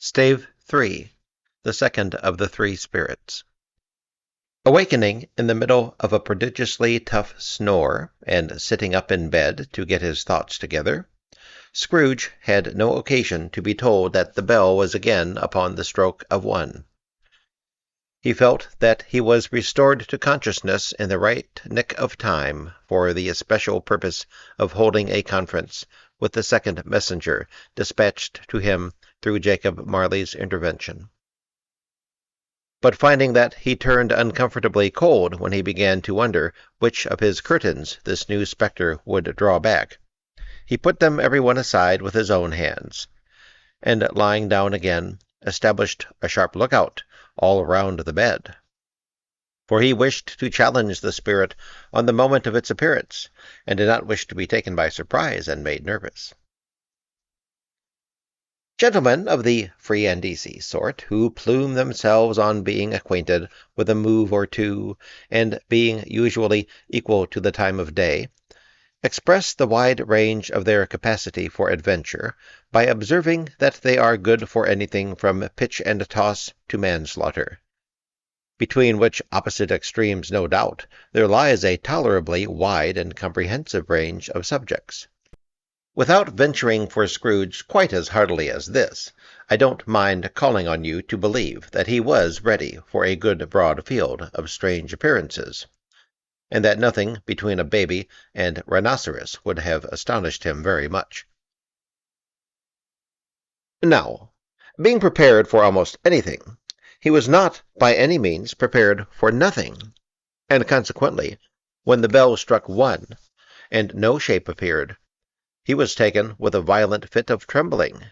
Stave 3. The second of the three spirits. Awakening in the middle of a prodigiously tough snore, and sitting up in bed to get his thoughts together, Scrooge had no occasion to be told that the bell was again upon the stroke of 1. He felt that he was restored to consciousness in the right nick of time for the especial purpose of holding a conference with the second messenger dispatched to him through Jacob Marley's intervention. But finding that he turned uncomfortably cold when he began to wonder which of his curtains this new spectre would draw back, he put them every one aside with his own hands, and lying down again, established a sharp lookout all around the bed. For he wished to challenge the spirit on the moment of its appearance, and did not wish to be taken by surprise and made nervous. Gentlemen of the free and easy sort, who plume themselves on being acquainted with a move or two, and being usually equal to the time of day, express the wide range of their capacity for adventure by observing that they are good for anything from pitch and toss to manslaughter, between which opposite extremes, no doubt, there lies a tolerably wide and comprehensive range of subjects. Without venturing for Scrooge quite as heartily as this, I don't mind calling on you to believe that he was ready for a good broad field of strange appearances, and that nothing between a baby and rhinoceros would have astonished him very much. Now, being prepared for almost anything, he was not by any means prepared for nothing, and consequently, when the bell struck 1, and no shape appeared, he was taken with a violent fit of trembling.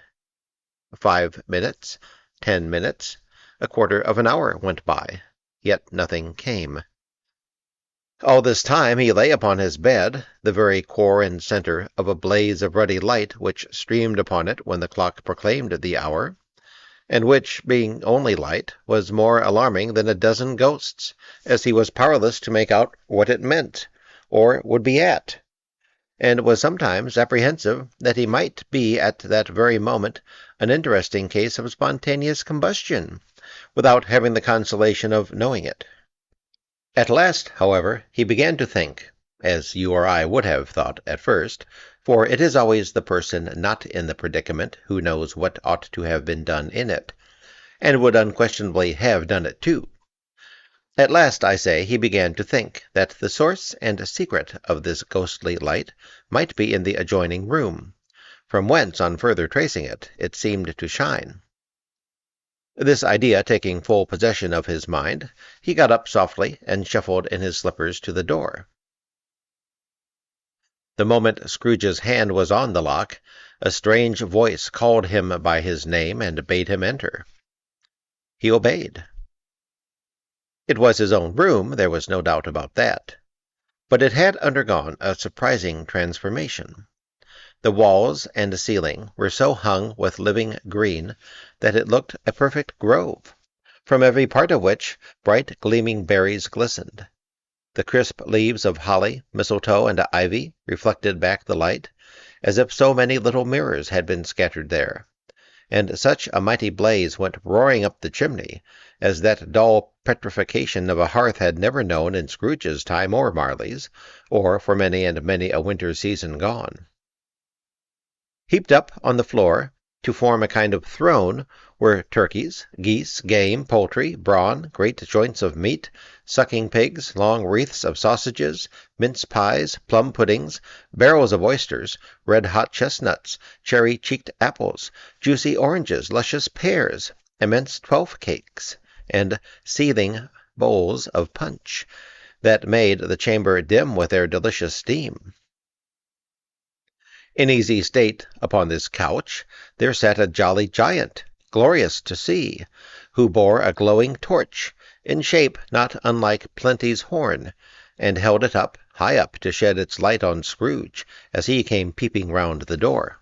5 minutes, 10 minutes, a quarter of an hour went by, yet nothing came. All this time he lay upon his bed, the very core and center of a blaze of ruddy light which streamed upon it when the clock proclaimed the hour, and which, being only light, was more alarming than a dozen ghosts, as he was powerless to make out what it meant, or would be at, and was sometimes apprehensive that he might be at that very moment an interesting case of spontaneous combustion, without having the consolation of knowing it. At last, however, he began to think, as you or I would have thought at first, for it is always the person not in the predicament who knows what ought to have been done in it, and would unquestionably have done it too. At last, I say, he began to think that the source and secret of this ghostly light might be in the adjoining room, from whence, on further tracing it, it seemed to shine. This idea taking full possession of his mind, he got up softly and shuffled in his slippers to the door. The moment Scrooge's hand was on the lock, a strange voice called him by his name and bade him enter. He obeyed. It was his own room, there was no doubt about that, but it had undergone a surprising transformation. The walls and ceiling were so hung with living green that it looked a perfect grove, from every part of which bright gleaming berries glistened. The crisp leaves of holly, mistletoe, and ivy reflected back the light, as if so many little mirrors had been scattered there, and such a mighty blaze went roaring up the chimney as that dull petrification of a hearth had never known in Scrooge's time or Marley's, or for many and many a winter season gone. Heaped up on the floor, to form a kind of throne, were turkeys, geese, game, poultry, brawn, great joints of meat, sucking pigs, long wreaths of sausages, mince pies, plum puddings, barrels of oysters, red-hot chestnuts, cherry-cheeked apples, juicy oranges, luscious pears, immense twelfth cakes, and seething bowls of punch, that made the chamber dim with their delicious steam. In easy state upon this couch there sat a jolly giant, glorious to see, who bore a glowing torch, in shape not unlike Plenty's horn, and held it up, high up, to shed its light on Scrooge, as he came peeping round the door.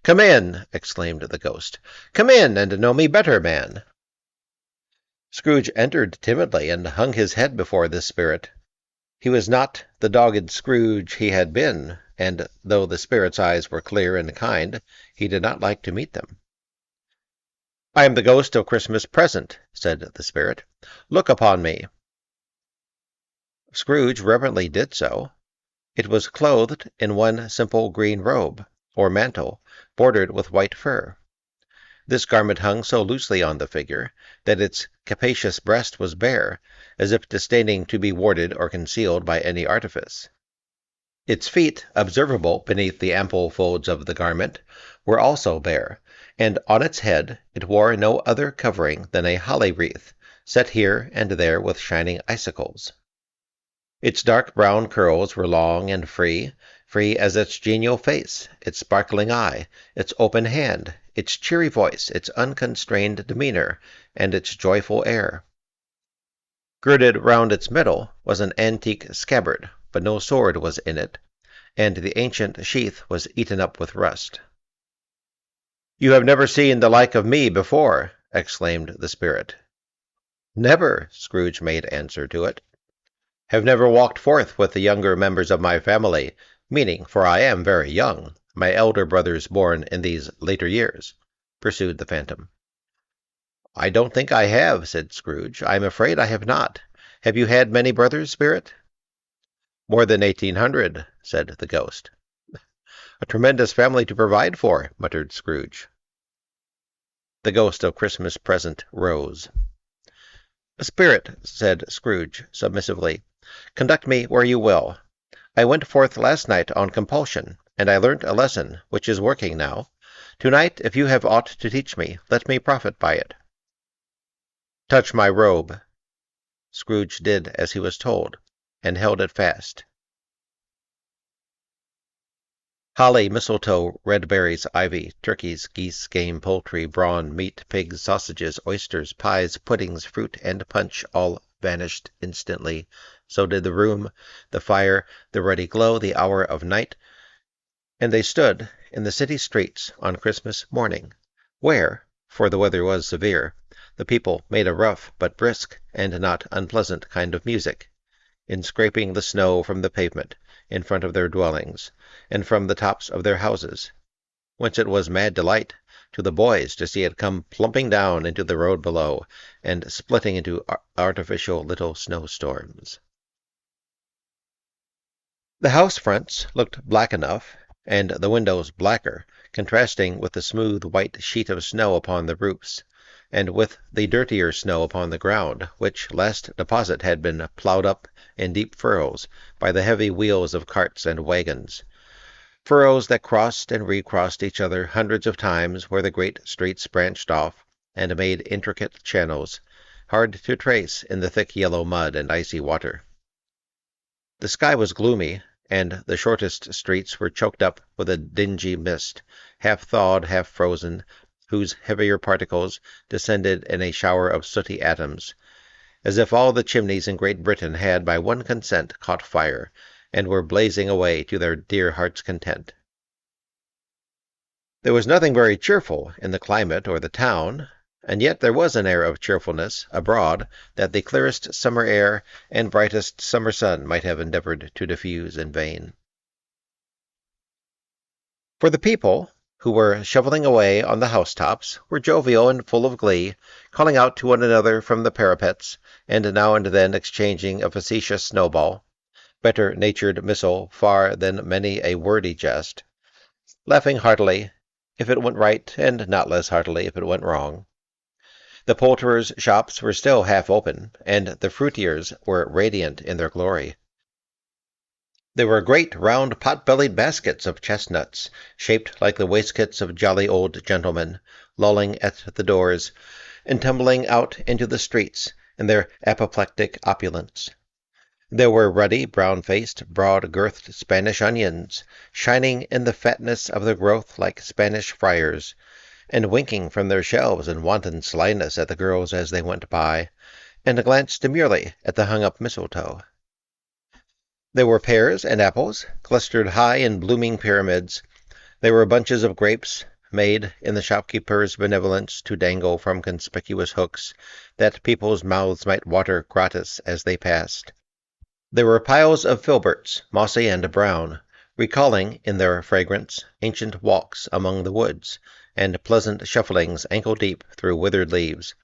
"Come in!" exclaimed the ghost. "Come in, and know me better, man." Scrooge entered timidly, and hung his head before this spirit. He was not the dogged Scrooge he had been, and though the spirit's eyes were clear and kind, he did not like to meet them. I am the ghost of Christmas present, said the spirit. Look upon me. Scrooge reverently did so. It was clothed in one simple green robe, or mantle, bordered with white fur. This garment hung so loosely on the figure that its capacious breast was bare, as if disdaining to be warded or concealed by any artifice. Its feet, observable beneath the ample folds of the garment, were also bare, and on its head it wore no other covering than a holly wreath, set here and there with shining icicles. Its dark brown curls were long and free as its genial face, its sparkling eye, its open hand, its cheery voice, its unconstrained demeanor, and its joyful air. Girded round its middle was an antique scabbard, but no sword was in it, and the ancient sheath was eaten up with rust. "You have never seen the like of me before," exclaimed the spirit. "Never," Scrooge made answer to it. "Have never walked forth with the younger members of my family, meaning, for I am very young, my elder brothers born in these later years," pursued the phantom. "I don't think I have," said Scrooge. "I am afraid I have not. Have you had many brothers, spirit?" "More than 1800, said the ghost. "A tremendous family to provide for," muttered Scrooge. The ghost of Christmas present rose. "Spirit," said Scrooge submissively, "conduct me where you will. I went forth last night on compulsion, and I learnt a lesson which is working now. To-night, if you have aught to teach me, let me profit by it." "Touch my robe." Scrooge did as he was told, and held it fast. Holly, mistletoe, red berries, ivy, turkeys, geese, game, poultry, brawn, meat, pigs, sausages, oysters, pies, puddings, fruit, and punch all vanished instantly. So did the room, the fire, the ruddy glow, the hour of night, and they stood in the city streets on Christmas morning, where, for the weather was severe, the people made a rough but brisk and not unpleasant kind of music, in scraping the snow from the pavement in front of their dwellings, and from the tops of their houses, whence it was mad delight to the boys to see it come plumping down into the road below, and splitting into artificial little snowstorms. The house fronts looked black enough, and the windows blacker, contrasting with the smooth white sheet of snow upon the roofs, and with the dirtier snow upon the ground, which last deposit had been ploughed up in deep furrows by the heavy wheels of carts and wagons, furrows that crossed and recrossed each other hundreds of times where the great streets branched off and made intricate channels, hard to trace in the thick yellow mud and icy water. The sky was gloomy, and the shortest streets were choked up with a dingy mist, half thawed, half frozen, whose heavier particles descended in a shower of sooty atoms, as if all the chimneys in Great Britain had by one consent caught fire, and were blazing away to their dear hearts' content. There was nothing very cheerful in the climate or the town, and yet there was an air of cheerfulness abroad that the clearest summer air and brightest summer sun might have endeavored to diffuse in vain. For the people, who were shoveling away on the housetops, were jovial and full of glee, calling out to one another from the parapets, and now and then exchanging a facetious snowball, better-natured missile far than many a wordy jest, laughing heartily if it went right, and not less heartily if it went wrong. The poulterers' shops were still half open, and the fruiterers were radiant in their glory. There were great round pot-bellied baskets of chestnuts, shaped like the waistcoats of jolly old gentlemen, lolling at the doors, and tumbling out into the streets in their apoplectic opulence. There were ruddy, brown-faced, broad-girthed Spanish onions, shining in the fatness of their growth like Spanish friars, and winking from their shelves in wanton slyness at the girls as they went by, and glanced demurely at the hung-up mistletoe. There were pears and apples, clustered high in blooming pyramids. There were bunches of grapes, made in the shopkeeper's benevolence to dangle from conspicuous hooks, that people's mouths might water gratis as they passed. There were piles of filberts, mossy and brown, recalling, in their fragrance, ancient walks among the woods, and pleasant shufflings ankle-deep through withered leaves.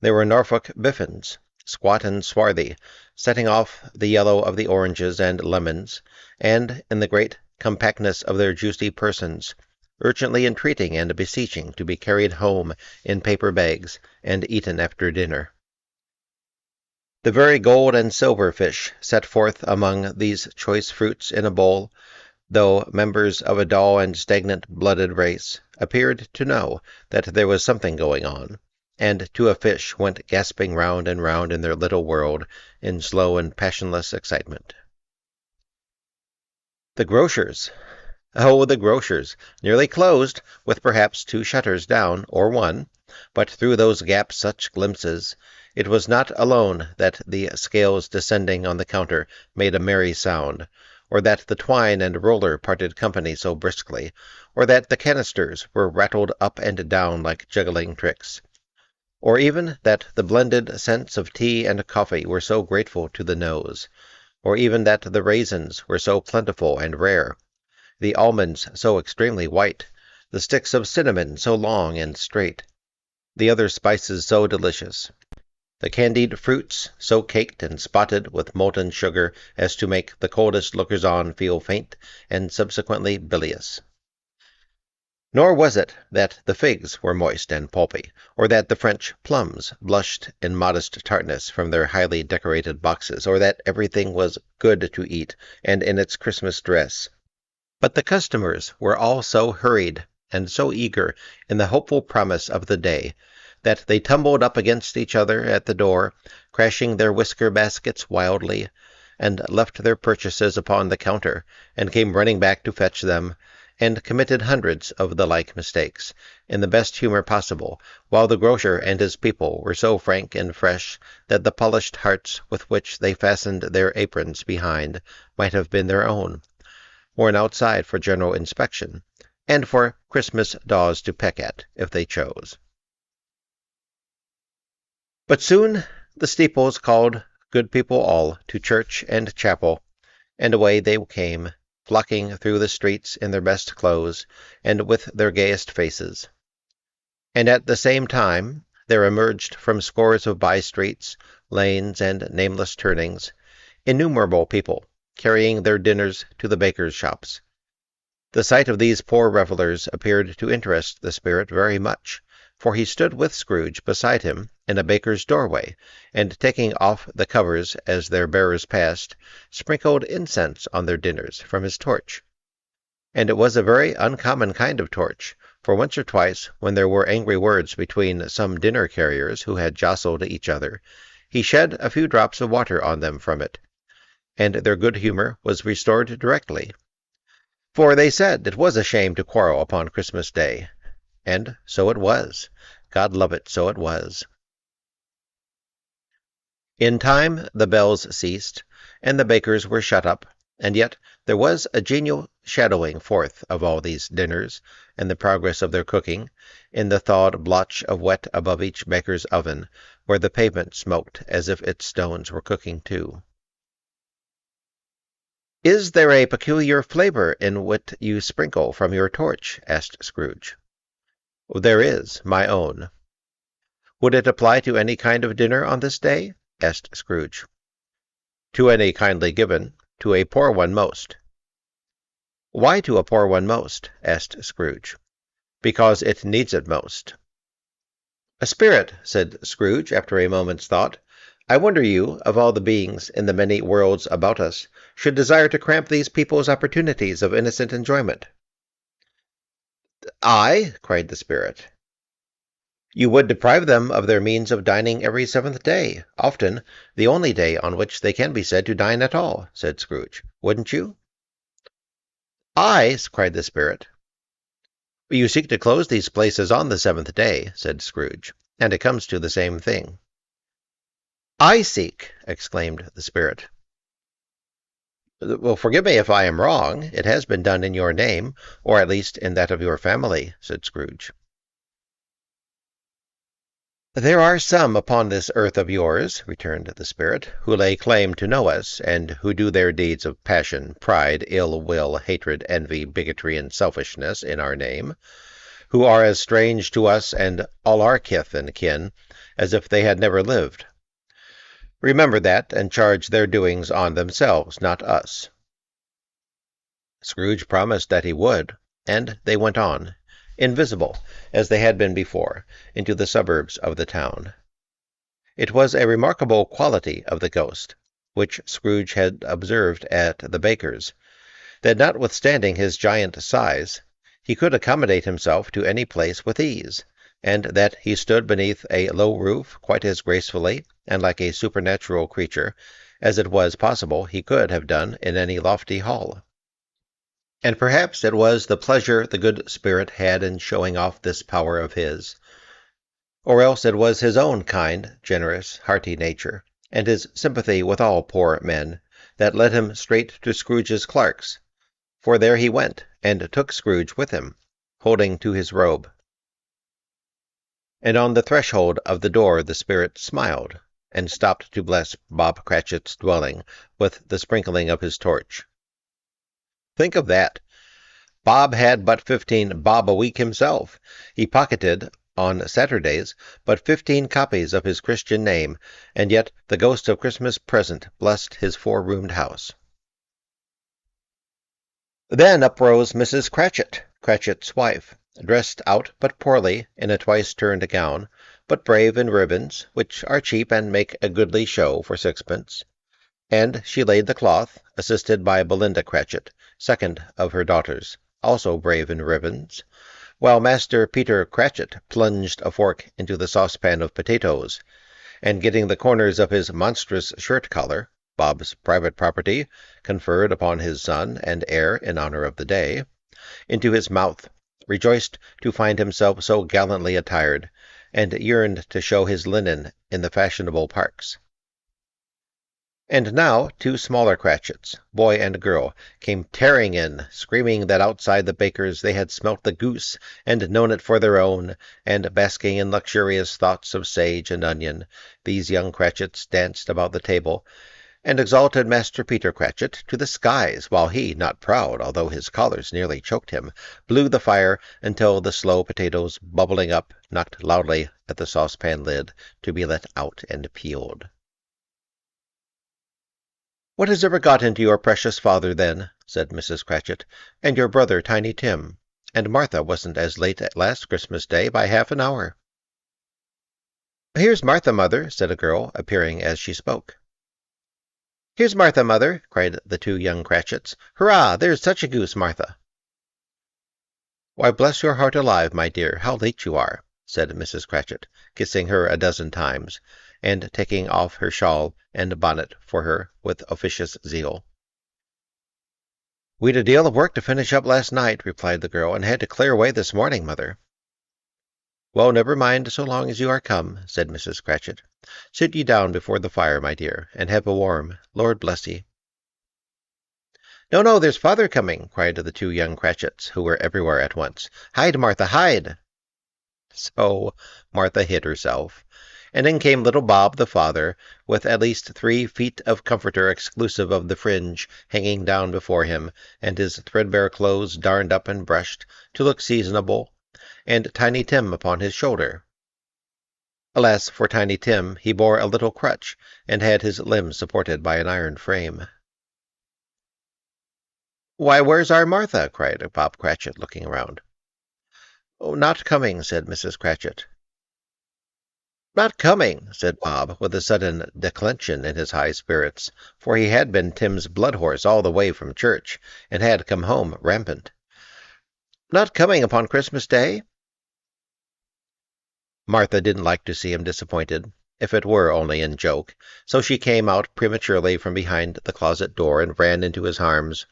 There were Norfolk biffins, squat and swarthy, setting off the yellow of the oranges and lemons, and, in the great compactness of their juicy persons, urgently entreating and beseeching to be carried home in paper bags and eaten after dinner. The very gold and silver fish set forth among these choice fruits in a bowl, though members of a dull and stagnant-blooded race, appeared to know that there was something going on, and to a fish went gasping round and round in their little world in slow and passionless excitement. The grocers! Oh, the grocers! Nearly closed, with perhaps 2 shutters down, or 1, but through those gaps such glimpses! It was not alone that the scales descending on the counter made a merry sound, or that the twine and roller parted company so briskly, or that the canisters were rattled up and down like juggling tricks, or even that the blended scents of tea and coffee were so grateful to the nose, or even that the raisins were so plentiful and rare, the almonds so extremely white, the sticks of cinnamon so long and straight, the other spices so delicious, the candied fruits so caked and spotted with molten sugar as to make the coldest lookers-on feel faint and subsequently bilious. Nor was it that the figs were moist and pulpy, or that the French plums blushed in modest tartness from their highly decorated boxes, or that everything was good to eat and in its Christmas dress. But the customers were all so hurried and so eager in the hopeful promise of the day that they tumbled up against each other at the door, crashing their whisker baskets wildly, and left their purchases upon the counter, and came running back to fetch them, and committed hundreds of the like mistakes, in the best humor possible, while the grocer and his people were so frank and fresh that the polished hearts with which they fastened their aprons behind might have been their own, worn outside for general inspection, and for Christmas daws to peck at, if they chose. But soon the steeples called good people all to church and chapel, and away they came, flocking through the streets in their best clothes, and with their gayest faces. And at the same time there emerged from scores of by-streets, lanes, and nameless turnings, innumerable people, carrying their dinners to the bakers' shops. The sight of these poor revellers appeared to interest the spirit very much, for he stood with Scrooge beside him in a baker's doorway, and taking off the covers as their bearers passed, sprinkled incense on their dinners from his torch. And it was a very uncommon kind of torch, for once or twice, when there were angry words between some dinner-carriers who had jostled each other, he shed a few drops of water on them from it, and their good humor was restored directly. For they said it was a shame to quarrel upon Christmas Day, and so it was. God love it, so it was. In time the bells ceased, and the bakers were shut up, and yet there was a genial shadowing forth of all these dinners, and the progress of their cooking, in the thawed blotch of wet above each baker's oven, where the pavement smoked as if its stones were cooking too. "Is there a peculiar flavor in what you sprinkle from your torch?" asked Scrooge. "There is, my own." "Would it apply to any kind of dinner on this day?" asked Scrooge. "To any kindly given. To a poor one most." "Why to a poor one most?" asked Scrooge. "Because it needs it most." "A spirit," said Scrooge, after a moment's thought. "I wonder you, of all the beings in the many worlds about us, should desire to cramp these people's opportunities of innocent enjoyment." "I?" cried the spirit. "You would deprive them of their means of dining every 7th day, often the only day on which they can be said to dine at all," said Scrooge. "Wouldn't you?" "I?" cried the spirit. "You seek to close these places on the 7th day," said Scrooge, "and it comes to the same thing." "I seek!" exclaimed the spirit. "Well, forgive me if I am wrong. It has been done in your name, or at least in that of your family," said Scrooge. "There are some upon this earth of yours," returned the spirit, "who lay claim to know us, and who do their deeds of passion, pride, ill will, hatred, envy, bigotry, and selfishness in our name. who are as strange to us and all our kith and kin as if they had never lived. Remember that, and charge their doings on themselves, not us." Scrooge promised that he would, and they went on, invisible, as they had been before, into the suburbs of the town. It was a remarkable quality of the ghost, which Scrooge had observed at the baker's, that notwithstanding his giant size, he could accommodate himself to any place with ease, and that he stood beneath a low roof quite as gracefully and like a supernatural creature as it was possible he could have done in any lofty hall. And perhaps it was the pleasure the good spirit had in showing off this power of his, or else it was his own kind, generous, hearty nature, and his sympathy with all poor men, that led him straight to Scrooge's clerk's, for there he went, and took Scrooge with him, holding to his robe. And on the threshold of the door the spirit smiled, and stopped to bless Bob Cratchit's dwelling with the sprinkling of his torch. Think of that! Bob had but 15 bob a week himself. He pocketed, on Saturdays, but 15 copies of his Christian name, and yet the ghost of Christmas present blessed his 4-roomed house. Then uprose Mrs. Cratchit, Cratchit's wife, dressed out but poorly in a twice-turned gown, but brave in ribbons, which are cheap and make a goodly show for sixpence. And she laid the cloth, assisted by Belinda Cratchit, second of her daughters, also brave in ribbons, while Master Peter Cratchit plunged a fork into the saucepan of potatoes, and getting the corners of his monstrous shirt-collar, Bob's private property, conferred upon his son and heir in honor of the day, into his mouth, rejoiced to find himself so gallantly attired, and yearned to show his linen in the fashionable parks. And now 2 smaller Cratchits, boy and girl, came tearing in, screaming that outside the baker's they had smelt the goose, and known it for their own, and basking in luxurious thoughts of sage and onion, these young Cratchits danced about the table, and exalted Master Peter Cratchit to the skies, while he, not proud, although his collars nearly choked him, blew the fire until the slow potatoes, bubbling up, knocked loudly at the saucepan lid to be let out and peeled. "What has ever got into your precious father, then?" said Mrs. Cratchit, "and your brother Tiny Tim? And Martha wasn't as late at last Christmas Day by half an hour." "Here's Martha, mother," said a girl, appearing as she spoke. "Here's Martha, mother," cried the 2 young Cratchits. "Hurrah! There's such a goose, Martha." "Why, bless your heart alive, my dear, how late you are," said Mrs. Cratchit, kissing her a dozen times, and taking off her shawl and bonnet for her with officious zeal. "We'd a deal of work to finish up last night," replied the girl, "and had to clear away this morning, mother." "Well, never mind so long as you are come," said Mrs. Cratchit. "Sit ye down before the fire, my dear, and have a warm. Lord bless ye." "No, no, there's father coming," cried the 2 young Cratchits, who were everywhere at once. "Hide, Martha, hide!" So Martha hid herself, and in came little Bob the father, with at least 3 feet of comforter exclusive of the fringe hanging down before him, and his threadbare clothes darned up and brushed to look seasonable, and Tiny Tim upon his shoulder. Alas for Tiny Tim, he bore a little crutch, and had his limbs supported by an iron frame. "Why, where's our Martha?" cried Bob Cratchit, looking around. "Oh, not coming," said Mrs. Cratchit. "Not coming," said Bob, with a sudden declension in his high spirits, for he had been Tim's blood-horse all the way from church, and had come home rampant. "Not coming upon Christmas Day?" Martha didn't like to see him disappointed, if it were only in joke, so she came out prematurely from behind the closet door and ran into his arms,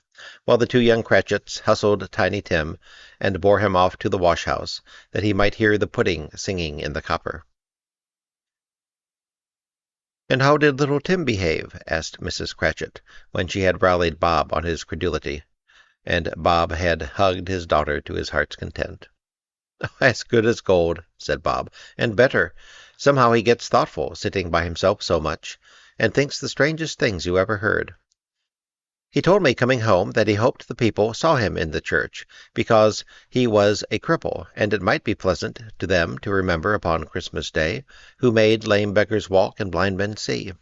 while the 2 young Cratchits hustled Tiny Tim and bore him off to the wash-house, that he might hear the pudding singing in the copper. "And how did little Tim behave?" asked Mrs. Cratchit, when she had rallied Bob on his credulity, and Bob had hugged his daughter to his heart's content. "As good as gold," said Bob, "and better. Somehow he gets thoughtful, sitting by himself so much, and thinks the strangest things you ever heard. He told me coming home that he hoped the people saw him in the church, because he was a cripple, and it might be pleasant to them to remember upon Christmas Day, who made lame beggars walk and blind men see.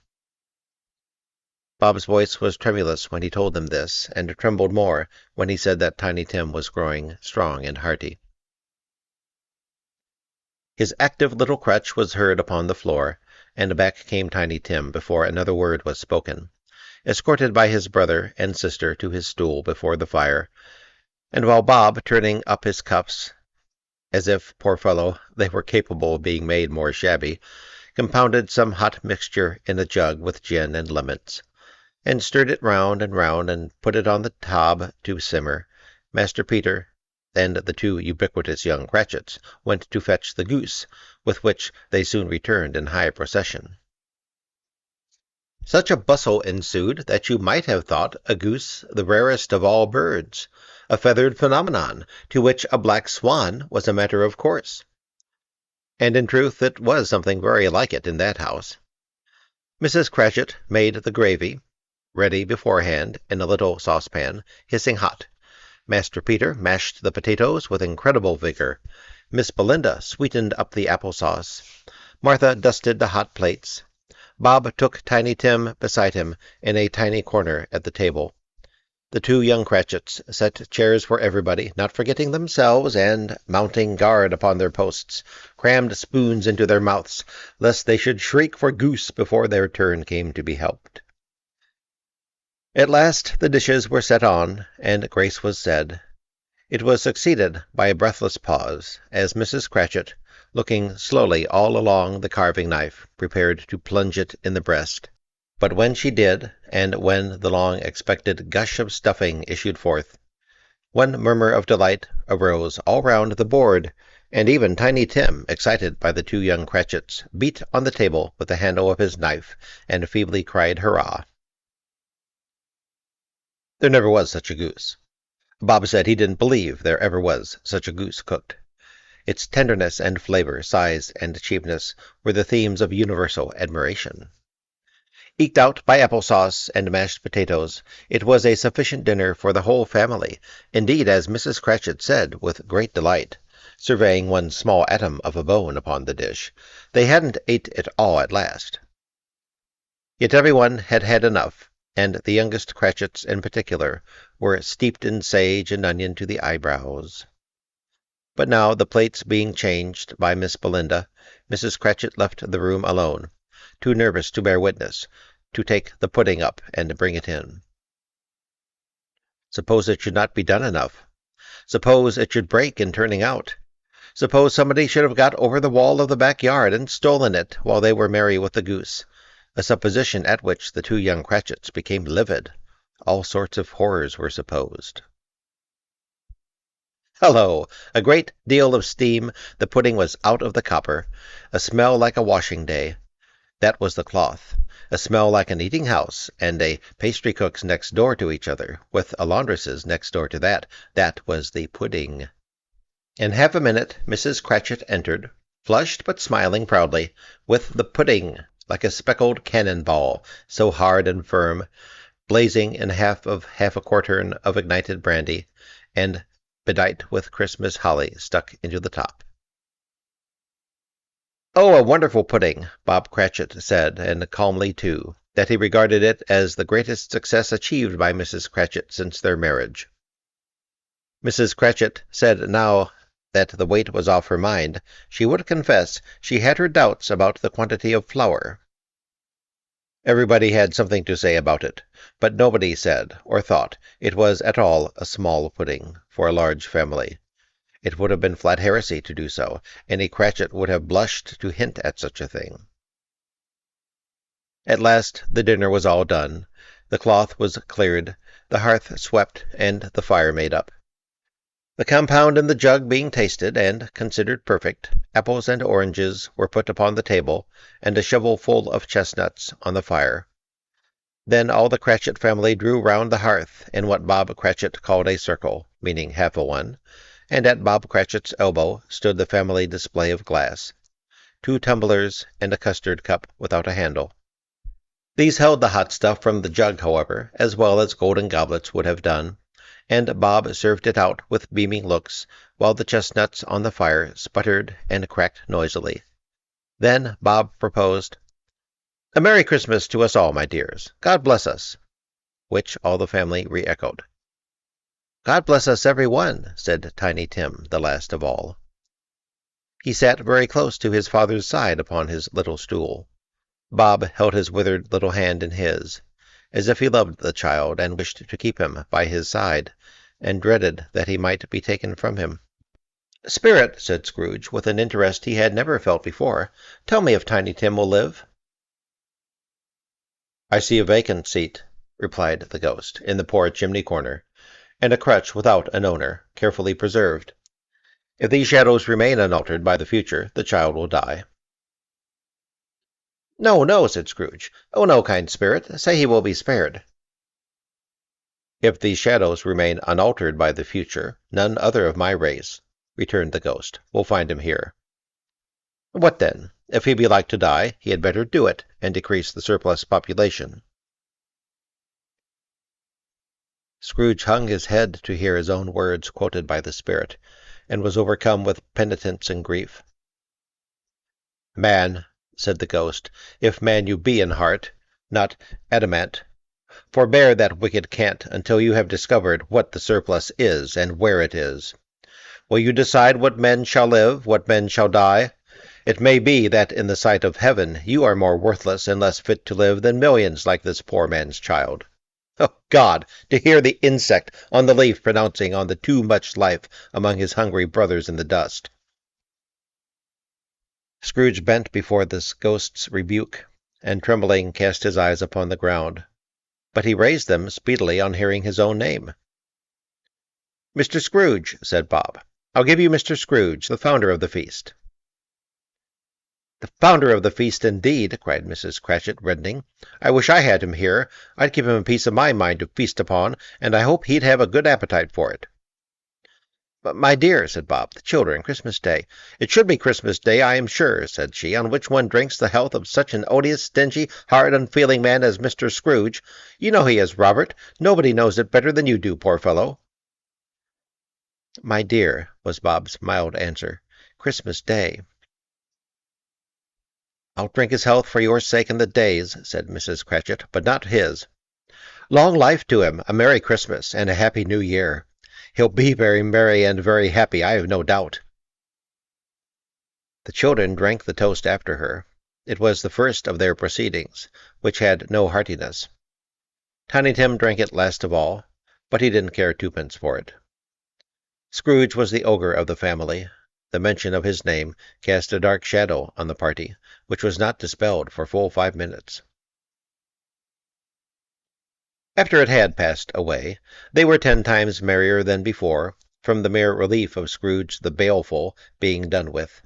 Bob's voice was tremulous when he told them this, and trembled more when he said that Tiny Tim was growing strong and hearty. His active little crutch was heard upon the floor, and back came Tiny Tim before another word was spoken, escorted by his brother and sister to his stool before the fire, and while Bob, turning up his cuffs, as if, poor fellow, they were capable of being made more shabby, compounded some hot mixture in a jug with gin and lemons, and stirred it round and put it on the hob to simmer, Master Peter and the two ubiquitous young Cratchits went to fetch the goose, with which they soon returned in high procession. Such a bustle ensued that you might have thought a goose the rarest of all birds, a feathered phenomenon, to which a black swan was a matter of course. And in truth it was something very like it in that house. Mrs. Cratchit made the gravy, ready beforehand in a little saucepan, hissing hot. Master Peter mashed the potatoes with incredible vigor. Miss Belinda sweetened up the apple-sauce. Martha dusted the hot plates. Bob took Tiny Tim beside him in a tiny corner at the table. The two young Cratchits set chairs for everybody, not forgetting themselves, and, mounting guard upon their posts, crammed spoons into their mouths, lest they should shriek for goose before their turn came to be helped. At last the dishes were set on, and grace was said. It was succeeded by a breathless pause, as Mrs. Cratchit, looking slowly all along the carving-knife, prepared to plunge it in the breast. But when she did, and when the long-expected gush of stuffing issued forth, one murmur of delight arose all round the board, and even Tiny Tim, excited by the two young Cratchits, beat on the table with the handle of his knife, and feebly cried hurrah. There never was such a goose. Bob said he didn't believe there ever was such a goose cooked. Its tenderness and flavor, size and cheapness, were the themes of universal admiration. Eked out by apple-sauce and mashed potatoes, it was a sufficient dinner for the whole family, indeed, as Mrs. Cratchit said with great delight, surveying one small atom of a bone upon the dish. They hadn't ate it all at last. Yet everyone had had enough, and the youngest Cratchits in particular were steeped in sage and onion to the eyebrows. But now, the plates being changed by Miss Belinda, Mrs. Cratchit left the room alone, too nervous to bear witness, to take the pudding up and bring it in. Suppose it should not be done enough? Suppose it should break in turning out? Suppose somebody should have got over the wall of the backyard and stolen it while they were merry with the goose? A supposition at which the two young Cratchits became livid. All sorts of horrors were supposed. Hello! A great deal of steam. The pudding was out of the copper. A smell like a washing day. That was the cloth. A smell like an eating-house, and a pastry-cook's next door to each other, with a laundress's next door to that. That was the pudding. In half a minute Mrs. Cratchit entered, flushed but smiling proudly, with the pudding, like a speckled cannon-ball, so hard and firm, blazing in half a quartern of ignited brandy, and bedight with Christmas holly stuck into the top. "Oh, a wonderful pudding," Bob Cratchit said, and calmly, too, that he regarded it as the greatest success achieved by Mrs. Cratchit since their marriage. Mrs. Cratchit said now that the weight was off her mind, she would confess she had her doubts about the quantity of flour. Everybody had something to say about it, but nobody said or thought it was at all a small pudding for a large family. It would have been flat heresy to do so. Any Cratchit would have blushed to hint at such a thing. At last the dinner was all done. The cloth was cleared, the hearth swept, and the fire made up. The compound in the jug being tasted and considered perfect, apples and oranges were put upon the table, and a shovelful of chestnuts on the fire. Then all the Cratchit family drew round the hearth in what Bob Cratchit called a circle, meaning half a one, and at Bob Cratchit's elbow stood the family display of glass, 2 tumblers and a custard cup without a handle. These held the hot stuff from the jug, however, as well as golden goblets would have done, and Bob served it out with beaming looks, while the chestnuts on the fire sputtered and cracked noisily. Then Bob proposed, "A Merry Christmas to us all, my dears. God bless us," which all the family re-echoed. "God bless us, every one," said Tiny Tim, the last of all. He sat very close to his father's side upon his little stool. Bob held his withered little hand in his, as if he loved the child and wished to keep him by his side, and dreaded that he might be taken from him. "Spirit," said Scrooge, with an interest he had never felt before, "tell me if Tiny Tim will live." "I see a vacant seat," replied the ghost, "in the poor chimney-corner, and a crutch without an owner, carefully preserved. If these shadows remain unaltered by the future, the child will die." "No, no," said Scrooge. "Oh, no, kind spirit. Say he will be spared." "If these shadows remain unaltered by the future, none other of my race," returned the ghost, "will find him here." "What then? If he be like to die, he had better do it, and decrease the surplus population." Scrooge hung his head to hear his own words quoted by the spirit, and was overcome with penitence and grief. "Man," said the ghost, "if man you be in heart, not adamant, forbear that wicked cant until you have discovered what the surplus is, and where it is. Will you decide what men shall live, what men shall die? It may be that in the sight of heaven you are more worthless and less fit to live than millions like this poor man's child. Oh, God! To hear the insect on the leaf pronouncing on the too much life among his hungry brothers in the dust." Scrooge bent before this ghost's rebuke, and trembling cast his eyes upon the ground. But he raised them speedily on hearing his own name. "Mr. Scrooge," said Bob. "I'll give you Mr. Scrooge, the founder of the feast." "The founder of the feast, indeed!" cried Mrs. Cratchit, reddening. "I wish I had him here. I'd give him a piece of my mind to feast upon, and I hope he'd have a good appetite for it." "But, my dear," said Bob, "the children, Christmas Day." "It should be Christmas Day, I am sure," said she, "on which one drinks the health of such an odious, stingy, hard, unfeeling man as Mr. Scrooge. You know he is, Robert. Nobody knows it better than you do, poor fellow." "My dear," was Bob's mild answer, "Christmas Day." "I'll drink his health for your sake and the day's," said Mrs. Cratchit, "but not his. Long life to him, a Merry Christmas, and a Happy New Year. He'll be very merry and very happy, I have no doubt." The children drank the toast after her. It was the first of their proceedings, which had no heartiness. Tiny Tim drank it last of all, but he didn't care twopence for it. Scrooge was the ogre of the family. The mention of his name cast a dark shadow on the party, which was not dispelled for full 5 minutes. After it had passed away, they were 10 times merrier than before, from the mere relief of Scrooge the Baleful being done with.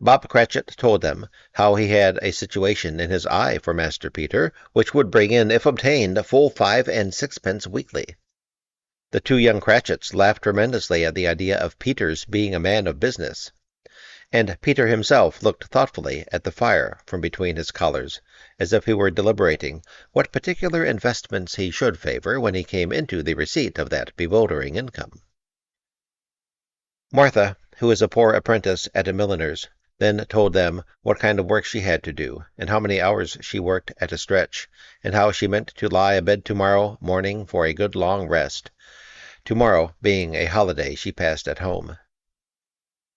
Bob Cratchit told them how he had a situation in his eye for Master Peter, which would bring in, if obtained, full 5 and 6 weekly. The 2 young Cratchits laughed tremendously at the idea of Peter's being a man of business, and Peter himself looked thoughtfully at the fire from between his collars, as if he were deliberating what particular investments he should favor when he came into the receipt of that bewildering income. Martha, who was a poor apprentice at a milliner's, then told them what kind of work she had to do, and how many hours she worked at a stretch, and how she meant to lie abed tomorrow morning for a good long rest, tomorrow being a holiday she passed at home.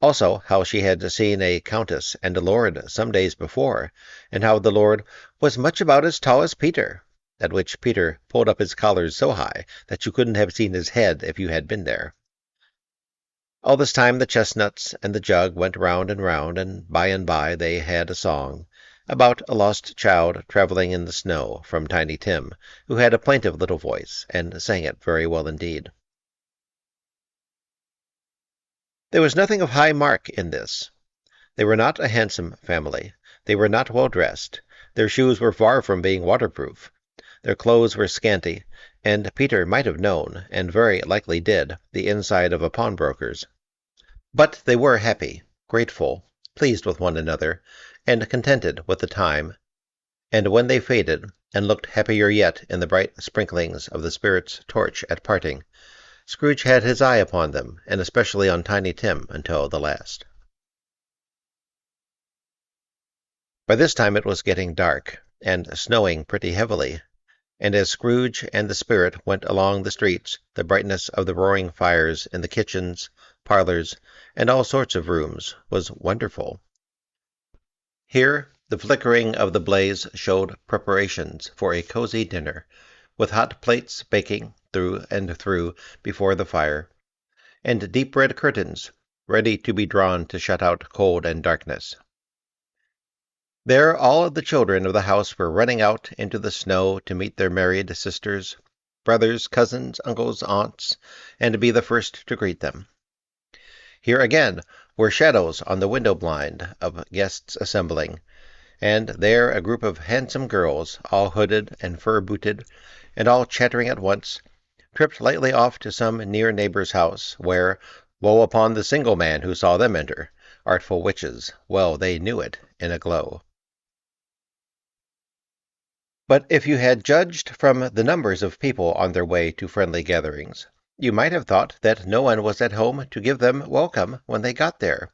Also how she had seen a countess and a lord some days before, and how the lord was much about as tall as Peter, at which Peter pulled up his collars so high that you couldn't have seen his head if you had been there. All this time the chestnuts and the jug went round, and by they had a song about a lost child traveling in the snow from Tiny Tim, who had a plaintive little voice, and sang it very well indeed. There was nothing of high mark in this. They were not a handsome family. They were not well dressed. Their shoes were far from being waterproof. Their clothes were scanty, and Peter might have known, and very likely did, the inside of a pawnbroker's. But they were happy, grateful, pleased with one another, and contented with the time, and when they faded, and looked happier yet in the bright sprinklings of the spirit's torch at parting. Scrooge had his eye upon them, and especially on Tiny Tim, until the last. By this time it was getting dark, and snowing pretty heavily, and as Scrooge and the spirit went along the streets, the brightness of the roaring fires in the kitchens, parlors, and all sorts of rooms was wonderful. Here the flickering of the blaze showed preparations for a cozy dinner, with hot plates baking through and through before the fire, and deep red curtains ready to be drawn to shut out cold and darkness. There all of the children of the house were running out into the snow to meet their married sisters, brothers, cousins, uncles, aunts, and to be the first to greet them. Here again were shadows on the window blind of guests assembling, and there a group of handsome girls, all hooded and fur-booted, and all chattering at once, tripped lightly off to some near neighbor's house, where, woe upon the single man who saw them enter, artful witches, well they knew it, in a glow. But if you had judged from the numbers of people on their way to friendly gatherings, you might have thought that no one was at home to give them welcome when they got there,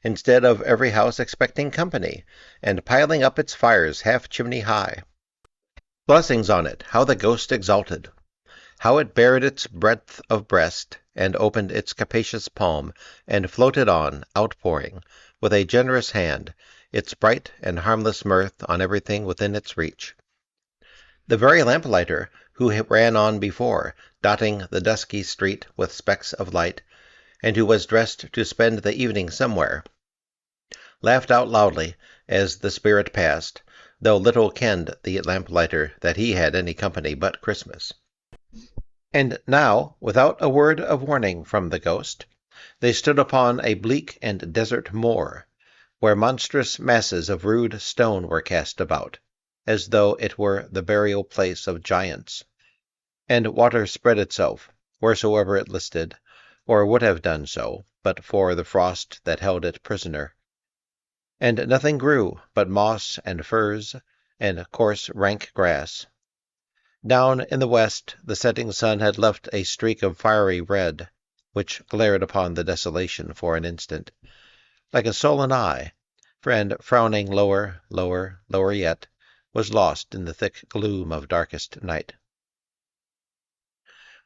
instead of every house expecting company, and piling up its fires half-chimney high. Blessings on it, how the ghost exulted! How it bared its breadth of breast, and opened its capacious palm, and floated on, outpouring, with a generous hand, its bright and harmless mirth on everything within its reach. The very lamplighter, who ran on before, dotting the dusky street with specks of light, and who was dressed to spend the evening somewhere, laughed out loudly as the spirit passed, though little kenned the lamplighter that he had any company but Christmas. And now, without a word of warning from the ghost, they stood upon a bleak and desert moor, where monstrous masses of rude stone were cast about, as though it were the burial place of giants, and water spread itself wheresoever it listed, or would have done so, but for the frost that held it prisoner. And nothing grew but moss and furze, and coarse rank grass. Down in the west the setting sun had left a streak of fiery red, which glared upon the desolation for an instant, like a sullen eye, and frowning lower, lower, lower yet, was lost in the thick gloom of darkest night.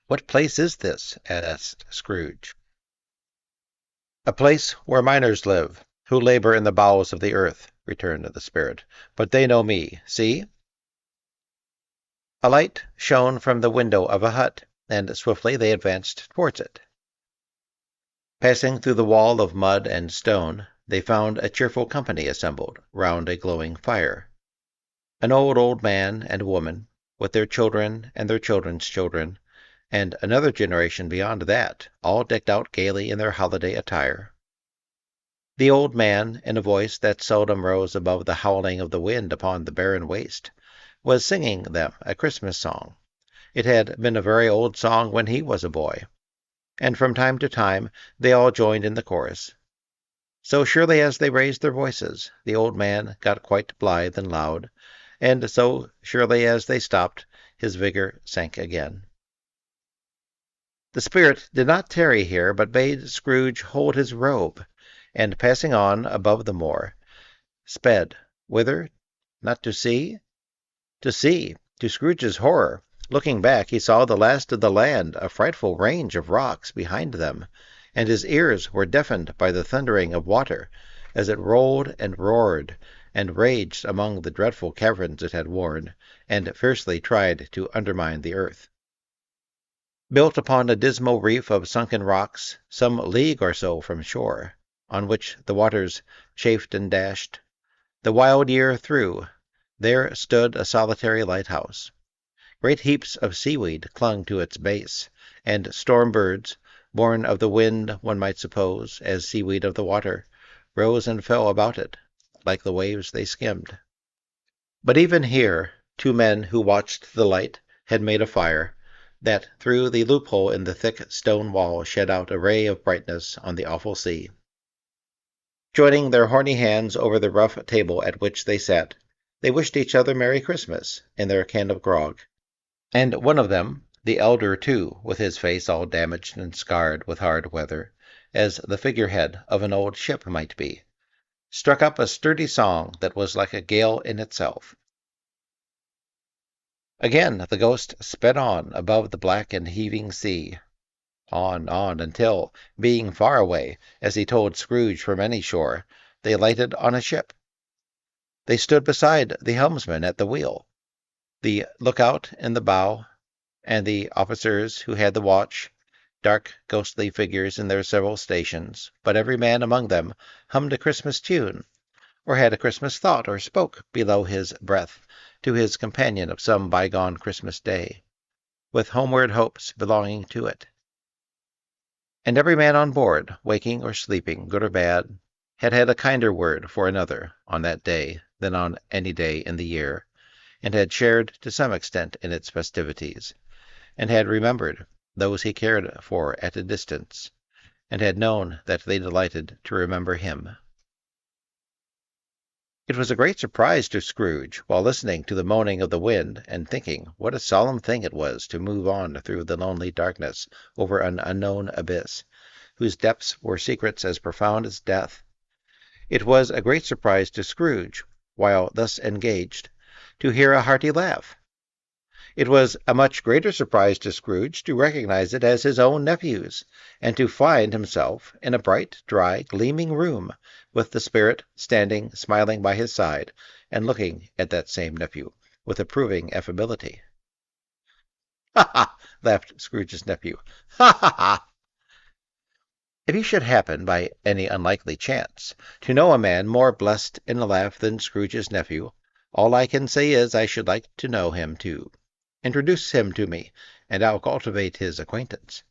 "What place is this?" asked Scrooge. "A place where miners live, who labor in the bowels of the earth," returned the spirit. "But they know me. See!" A light shone from the window of a hut, and swiftly they advanced towards it. Passing through the wall of mud and stone, they found a cheerful company assembled round a glowing fire. An old man and woman, with their children and their children's children, and another generation beyond that, all decked out gaily in their holiday attire. The old man, in a voice that seldom rose above the howling of the wind upon the barren waste, was singing them a Christmas song. It had been a very old song when he was a boy, and from time to time they all joined in the chorus. So surely as they raised their voices, the old man got quite blithe and loud, and so surely as they stopped, his vigor sank again. The spirit did not tarry here, but bade Scrooge hold his robe, and passing on above the moor, sped, whither? Not to see? To see! To Scrooge's horror, looking back, he saw the last of the land, a frightful range of rocks behind them, and his ears were deafened by the thundering of water, as it rolled and roared, and raged among the dreadful caverns it had worn, and fiercely tried to undermine the earth. Built upon a dismal reef of sunken rocks, some league or so from shore, on which the waters chafed and dashed, the wild year through, there stood a solitary lighthouse. Great heaps of seaweed clung to its base, and storm birds, born of the wind, one might suppose, as seaweed of the water, rose and fell about it, like the waves they skimmed. But even here, two men who watched the light had made a fire, that through the loophole in the thick stone wall shed out a ray of brightness on the awful sea. Joining their horny hands over the rough table at which they sat, They wished each other Merry Christmas in their can of grog. And one of them, the elder too, with his face all damaged and scarred with hard weather, as the figurehead of an old ship might be, struck up a sturdy song that was like a gale in itself. Again the ghost sped on above the black and heaving sea, on, until, being far away, as he told Scrooge from any shore, they lighted on a ship. They stood beside the helmsman at the wheel, the lookout in the bow, and the officers who had the watch, dark ghostly figures in their several stations, but every man among them hummed a Christmas tune, or had a Christmas thought, or spoke below his breath to his companion of some bygone Christmas day, with homeward hopes belonging to it. And every man on board, waking or sleeping, good or bad, had had a kinder word for another on that day than on any day in the year, and had shared to some extent in its festivities, and had remembered those he cared for at a distance, and had known that they delighted to remember him. It was a great surprise to Scrooge, while listening to the moaning of the wind, and thinking what a solemn thing it was to move on through the lonely darkness over an unknown abyss, whose depths were secrets as profound as death. It was a great surprise to Scrooge, while thus engaged, to hear a hearty laugh. It was a much greater surprise to Scrooge to recognize it as his own nephew's, and to find himself in a bright, dry, gleaming room, with the spirit standing smiling by his side, and looking at that same nephew with approving affability. "Ha, ha!" laughed Scrooge's nephew. "Ha, ha, ha!" If you should happen, by any unlikely chance, to know a man more blessed in a laugh than Scrooge's nephew, all I can say is I should like to know him too. Introduce him to me, and I'll cultivate his acquaintance.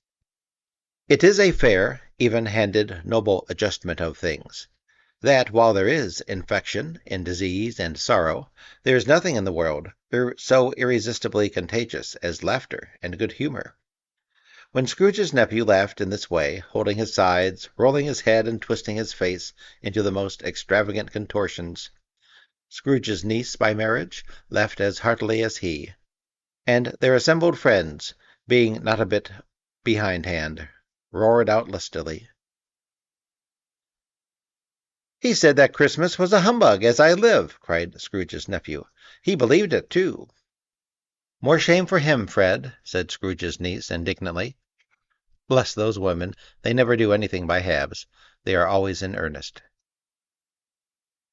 It is a fair, even-handed, noble adjustment of things, that while there is infection and disease and sorrow, there is nothing in the world so irresistibly contagious as laughter and good humor. When Scrooge's nephew laughed in this way, holding his sides, rolling his head, and twisting his face into the most extravagant contortions, Scrooge's niece by marriage laughed as heartily as he, and their assembled friends, being not a bit behindhand, roared out lustily. "He said that Christmas was a humbug, as I live!" cried Scrooge's nephew. "He believed it, too." "More shame for him, Fred," said Scrooge's niece indignantly. "Bless those women, they never do anything by halves. They are always in earnest."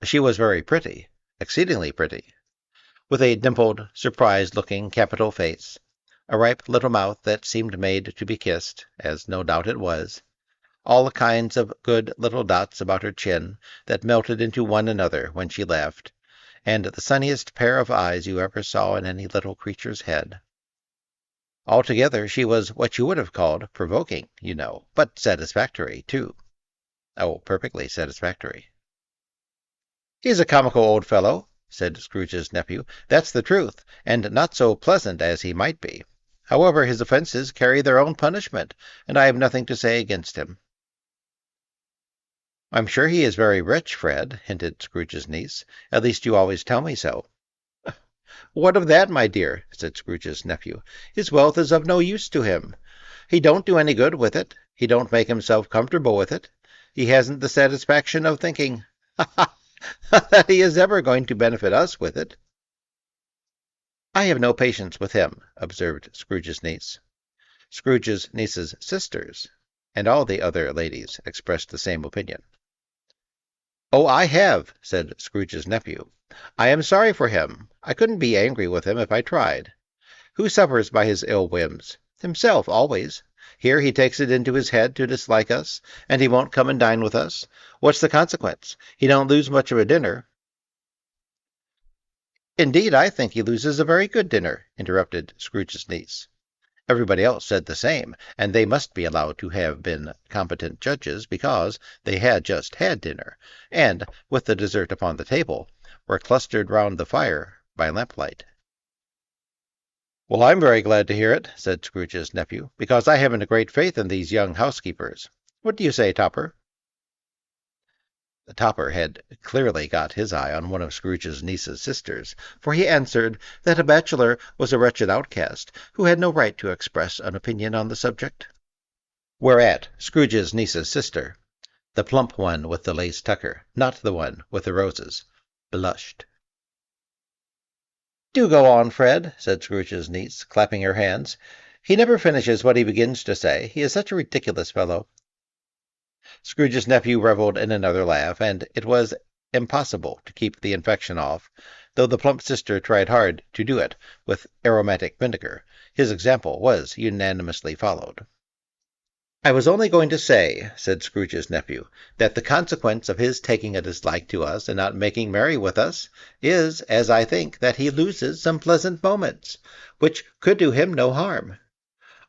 She was very pretty, exceedingly pretty, with a dimpled, surprised-looking capital face, a ripe little mouth that seemed made to be kissed, as no doubt it was, all kinds of good little dots about her chin that melted into one another when she laughed, and the sunniest pair of eyes you ever saw in any little creature's head. Altogether she was what you would have called provoking, you know, but satisfactory, too. Oh, perfectly satisfactory. "He's a comical old fellow," said Scrooge's nephew. "That's the truth, and not so pleasant as he might be. However, his offences carry their own punishment, and I have nothing to say against him." "I'm sure he is very rich, Fred," hinted Scrooge's niece. "At least you always tell me so." "What of that, my dear?" said Scrooge's nephew. "His wealth is of no use to him. He don't do any good with it. He don't make himself comfortable with it. He hasn't the satisfaction of thinking, that he is ever going to benefit us with it." "I have no patience with him," observed Scrooge's niece. Scrooge's niece's sisters, and all the other ladies, expressed the same opinion. "Oh, I have," said Scrooge's nephew. "I am sorry for him. I couldn't be angry with him if I tried. Who suffers by his ill whims? Himself, always. Here he takes it into his head to dislike us, and he won't come and dine with us. What's the consequence? He don't lose much of a dinner." "Indeed, I think he loses a very good dinner," interrupted Scrooge's niece. Everybody else said the same, and they must be allowed to have been competent judges, because they had just had dinner, and, with the dessert upon the table, were clustered round the fire by lamplight. "Well, I'm very glad to hear it," said Scrooge's nephew, "because I haven't a great faith in these young housekeepers. What do you say, Topper?" Topper had clearly got his eye on one of Scrooge's niece's sisters, for he answered that a bachelor was a wretched outcast who had no right to express an opinion on the subject. Whereat Scrooge's niece's sister, the plump one with the lace tucker, not the one with the roses, blushed. "Do go on, Fred," said Scrooge's niece, clapping her hands. "He never finishes what he begins to say. He is such a ridiculous fellow." Scrooge's nephew revelled in another laugh, and it was impossible to keep the infection off, though the plump sister tried hard to do it with aromatic vinegar. His example was unanimously followed. "I was only going to say," said Scrooge's nephew, "that the consequence of his taking a dislike to us and not making merry with us is, as I think, that he loses some pleasant moments, which could do him no harm.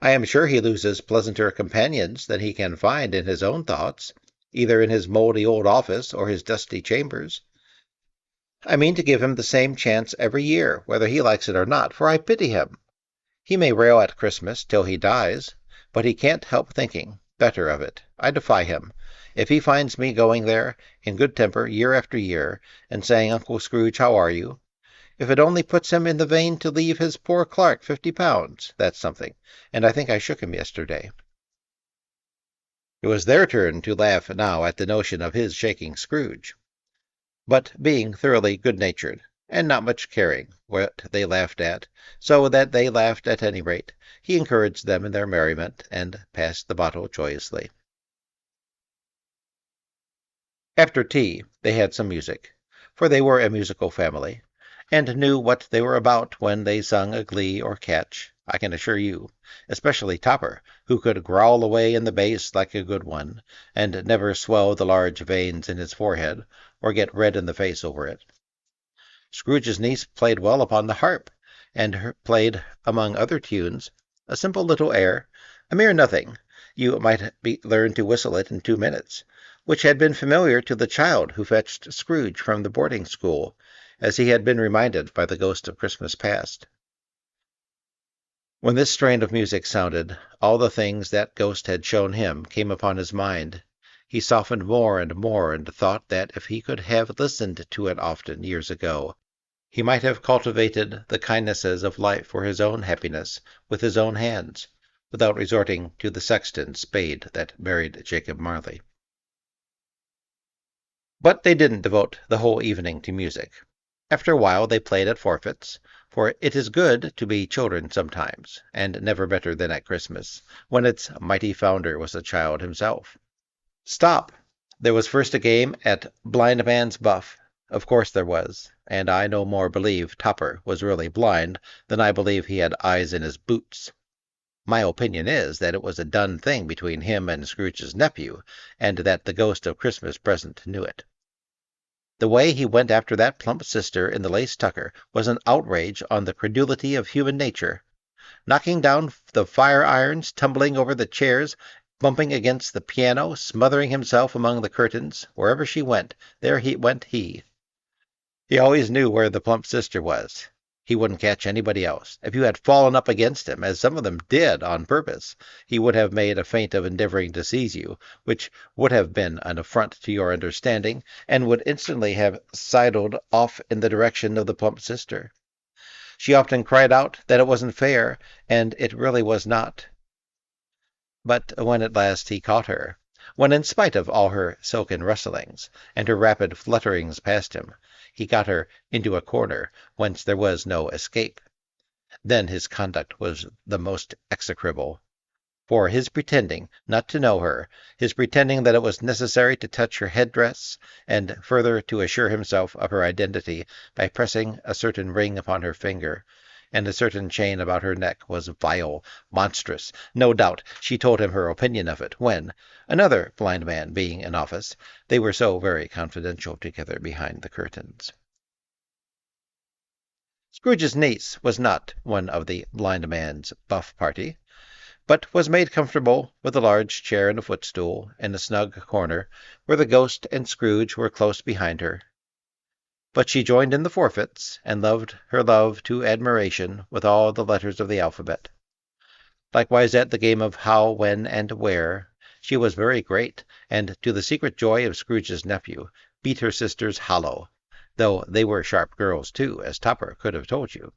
I am sure he loses pleasanter companions than he can find in his own thoughts, either in his mouldy old office or his dusty chambers. I mean to give him the same chance every year, whether he likes it or not, for I pity him. He may rail at Christmas till he dies, but he can't help thinking better of it. I defy him. If he finds me going there, in good temper, year after year, and saying, 'Uncle Scrooge, how are you?' if it only puts him in the vein to leave his poor clerk £50, that's something, and I think I shook him yesterday." It was their turn to laugh now at the notion of his shaking Scrooge. But being thoroughly good-natured, and not much caring what they laughed at, so that they laughed at any rate, he encouraged them in their merriment, and passed the bottle joyously. After tea they had some music, for they were a musical family, and knew what they were about when they sung a glee or catch, I can assure you, especially Topper, who could growl away in the bass like a good one, and never swell the large veins in his forehead, or get red in the face over it. Scrooge's niece played well upon the harp, and played, among other tunes, a simple little air, a mere nothing, you might learn to whistle it in 2 minutes, which had been familiar to the child who fetched Scrooge from the boarding-school, as he had been reminded by the ghost of Christmas past. When this strain of music sounded, all the things that ghost had shown him came upon his mind. He softened more and more, and thought that if he could have listened to it often, years ago, he might have cultivated the kindnesses of life for his own happiness with his own hands, without resorting to the sexton's spade that buried Jacob Marley. But they didn't devote the whole evening to music. After a while they played at forfeits, for it is good to be children sometimes, and never better than at Christmas, when its mighty founder was a child himself. Stop! There was first a game at blind man's buff. Of course there was, and I no more believe Topper was really blind than I believe he had eyes in his boots. My opinion is that it was a done thing between him and Scrooge's nephew, and that the ghost of Christmas present knew it. The way he went after that plump sister in the lace tucker was an outrage on the credulity of human nature, knocking down the fire-irons, tumbling over the chairs, bumping against the piano, smothering himself among the curtains. Wherever she went, there went he. He always knew where the plump sister was. He wouldn't catch anybody else. If you had fallen up against him, as some of them did on purpose, he would have made a feint of endeavoring to seize you, which would have been an affront to your understanding, and would instantly have sidled off in the direction of the plump sister. She often cried out that it wasn't fair, and it really was not. But when at last he caught her, when in spite of all her silken rustlings, and her rapid flutterings past him, he got her into a corner whence there was no escape, then his conduct was the most execrable. For his pretending not to know her, his pretending that it was necessary to touch her head-dress, and further to assure himself of her identity by pressing a certain ring upon her finger, and a certain chain about her neck, was vile, monstrous. No doubt she told him her opinion of it, when, another blind man being in office, they were so very confidential together behind the curtains. Scrooge's niece was not one of the blind man's buff party, but was made comfortable with a large chair and a footstool in a snug corner, where the ghost and Scrooge were close behind her. But she joined in the forfeits, and loved her love to admiration with all the letters of the alphabet. Likewise at the game of how, when, and where, she was very great, and to the secret joy of Scrooge's nephew, beat her sisters hollow, though they were sharp girls too, as Topper could have told you.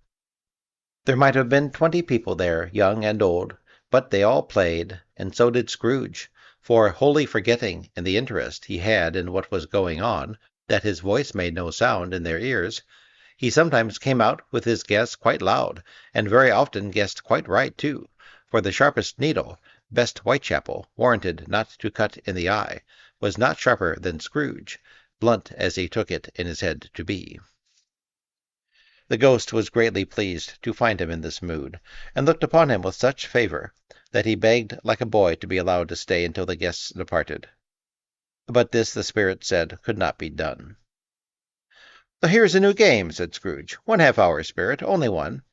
There might have been 20 people there, young and old, but they all played, and so did Scrooge, for wholly forgetting in the interest he had in what was going on that his voice made no sound in their ears, he sometimes came out with his guess quite loud, and very often guessed quite right too, for the sharpest needle, best Whitechapel, warranted not to cut in the eye, was not sharper than Scrooge, blunt as he took it in his head to be. The ghost was greatly pleased to find him in this mood, and looked upon him with such favor that he begged like a boy to be allowed to stay until the guests departed. But this the spirit said could not be done. "Here's a new game," said Scrooge. "1/2 hour, Spirit, only one."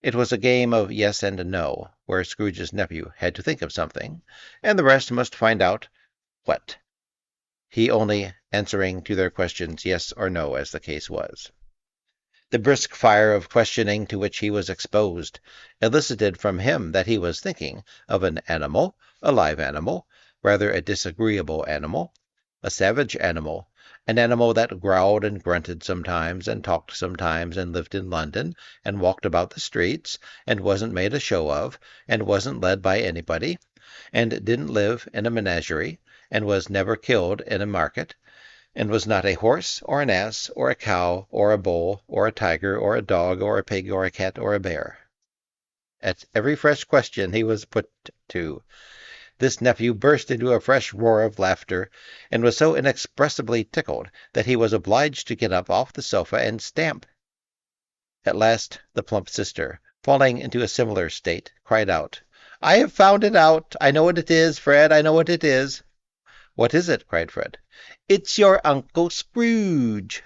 It was a game of yes and no, where Scrooge's nephew had to think of something, and the rest must find out what, he only answering to their questions yes or no, as the case was. The brisk fire of questioning to which he was exposed elicited from him that he was thinking of an animal, a live animal, rather a disagreeable animal, a savage animal, an animal that growled and grunted sometimes, and talked sometimes, and lived in London, and walked about the streets, and wasn't made a show of, and wasn't led by anybody, and didn't live in a menagerie, and was never killed in a market, and was not a horse, or an ass, or a cow, or a bull, or a tiger, or a dog, or a pig, or a cat, or a bear. At every fresh question he was put to, this nephew burst into a fresh roar of laughter, and was so inexpressibly tickled that he was obliged to get up off the sofa and stamp. At last the plump sister, falling into a similar state, cried out, "I have found it out! I know what it is, Fred, I know what it is!" "What is it?" cried Fred. "It's your Uncle Scrooge!"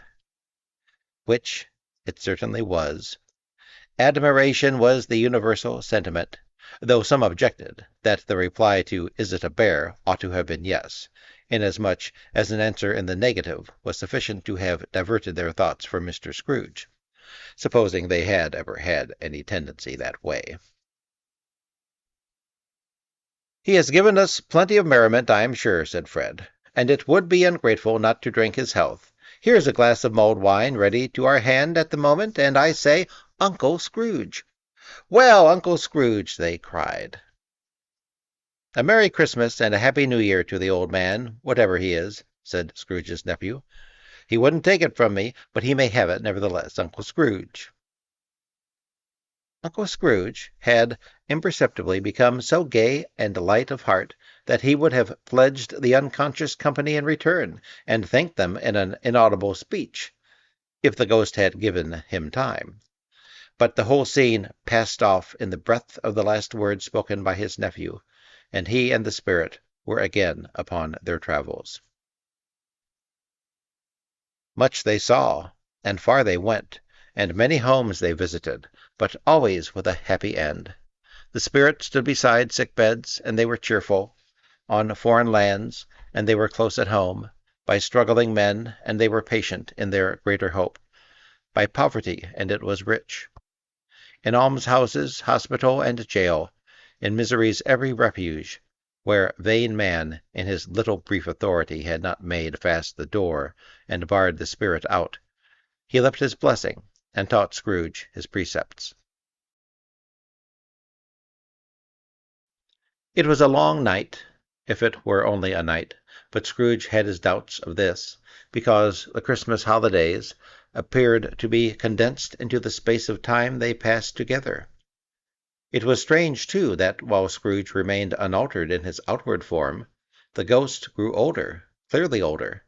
Which it certainly was. Admiration was the universal sentiment, though some objected that the reply to "Is it a bear?" ought to have been yes, inasmuch as an answer in the negative was sufficient to have diverted their thoughts from Mr. Scrooge, supposing they had ever had any tendency that way. "He has given us plenty of merriment, I am sure," said Fred, "and it would be ungrateful not to drink his health. Here's a glass of mulled wine ready to our hand at the moment, and I say, Uncle Scrooge!" "Well, Uncle Scrooge!" they cried. "A Merry Christmas and a Happy New Year to the old man, whatever he is," said Scrooge's nephew. "He wouldn't take it from me, but he may have it nevertheless, Uncle Scrooge." Uncle Scrooge had imperceptibly become so gay and light of heart that he would have pledged the unconscious company in return, and thanked them in an inaudible speech, if the ghost had given him time. But the whole scene passed off in the breath of the last word spoken by his nephew, and he and the spirit were again upon their travels. Much they saw, and far they went, and many homes they visited, but always with a happy end. The spirit stood beside sick beds, and they were cheerful; on foreign lands, and they were close at home; by struggling men, and they were patient in their greater hope; by poverty, and it was rich; in almshouses, hospital, and jail; in misery's every refuge, where vain man in his little brief authority had not made fast the door, and barred the spirit out, he left his blessing, and taught Scrooge his precepts. It was a long night, if it were only a night, but Scrooge had his doubts of this, because the Christmas holidays appeared to be condensed into the space of time they passed together. It was strange, too, that while Scrooge remained unaltered in his outward form, the ghost grew older, clearly older.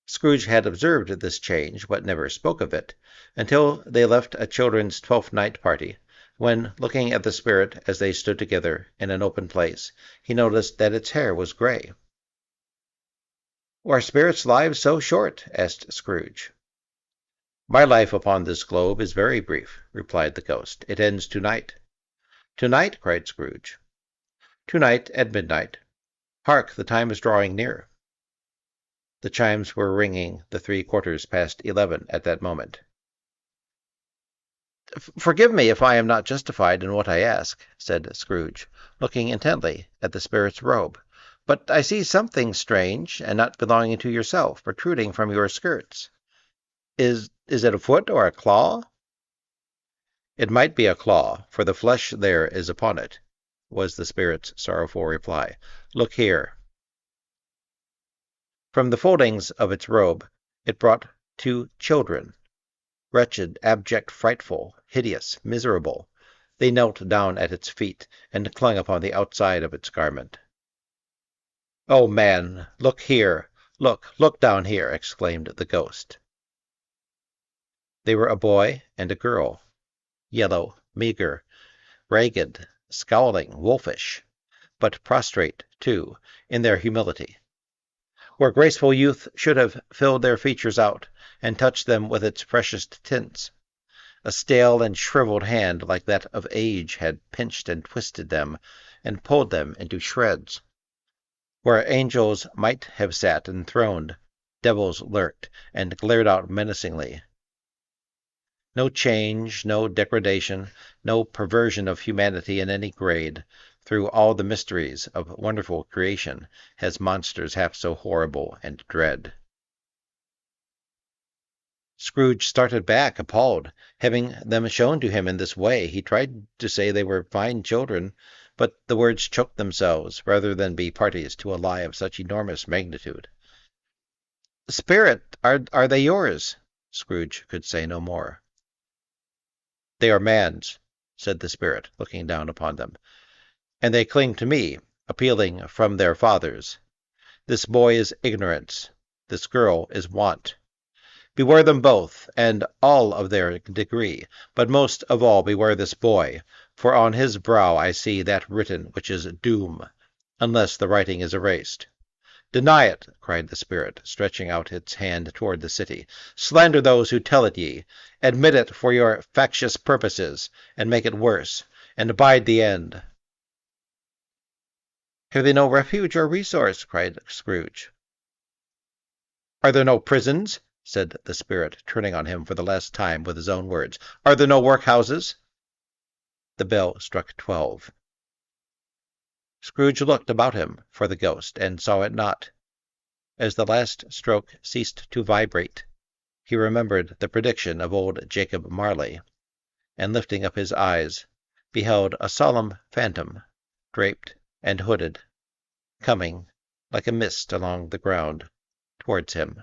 Scrooge had observed this change, but never spoke of it, until they left a children's Twelfth Night party, when, looking at the spirit as they stood together in an open place, he noticed that its hair was gray. "Are spirits' lives so short?" asked Scrooge. "My life upon this globe is very brief," replied the ghost. "It ends to-night." "To-night?" cried Scrooge. "To-night at midnight. Hark, the time is drawing near." The chimes were ringing the 11:15 at that moment. "Forgive me if I am not justified in what I ask," said Scrooge, looking intently at the spirit's robe, But I see something strange and not belonging to yourself protruding from your skirts. Is it a foot or a claw? It might be a claw, for the flesh there is upon it, was the spirit's sorrowful reply. Look here. From the foldings of its robe it brought two children, wretched, abject, frightful, hideous, miserable. They knelt down at its feet and clung upon the outside of its garment. "Oh, man, look here! Look down here!" exclaimed the ghost. They were a boy and a girl, yellow, meager, ragged, scowling, wolfish, but prostrate, too, in their humility. Where graceful youth should have filled their features out and touched them with its freshest tints, a stale and shriveled hand like that of age had pinched and twisted them and pulled them into shreds. Where angels might have sat enthroned, devils lurked and glared out menacingly. No change, no degradation, no perversion of humanity in any grade, through all the mysteries of wonderful creation, has monsters half so horrible and dread. Scrooge started back, appalled. Having them shown to him in this way, he tried to say they were fine children, but the words choked themselves, rather than be parties to a lie of such enormous magnitude. "Spirit, are they yours?" Scrooge could say no more. "They are man's," said the spirit, looking down upon them, "and they cling to me, appealing from their fathers. This boy is ignorance, this girl is want. Beware them both, and all of their degree, but most of all beware this boy, for on his brow I see that written which is doom, unless the writing is erased. Deny it," cried the spirit, stretching out its hand toward the city. "Slander those who tell it ye. Admit it for your factious purposes, and make it worse, and abide the end." "Have they no refuge or resource?" cried Scrooge. "Are there no prisons?" said the spirit, turning on him for the last time with his own words. "Are there no workhouses?" The bell struck 12. Scrooge looked about him for the ghost, and saw it not. As the last stroke ceased to vibrate, he remembered the prediction of old Jacob Marley, and lifting up his eyes, beheld a solemn phantom, draped and hooded, coming, like a mist along the ground, towards him.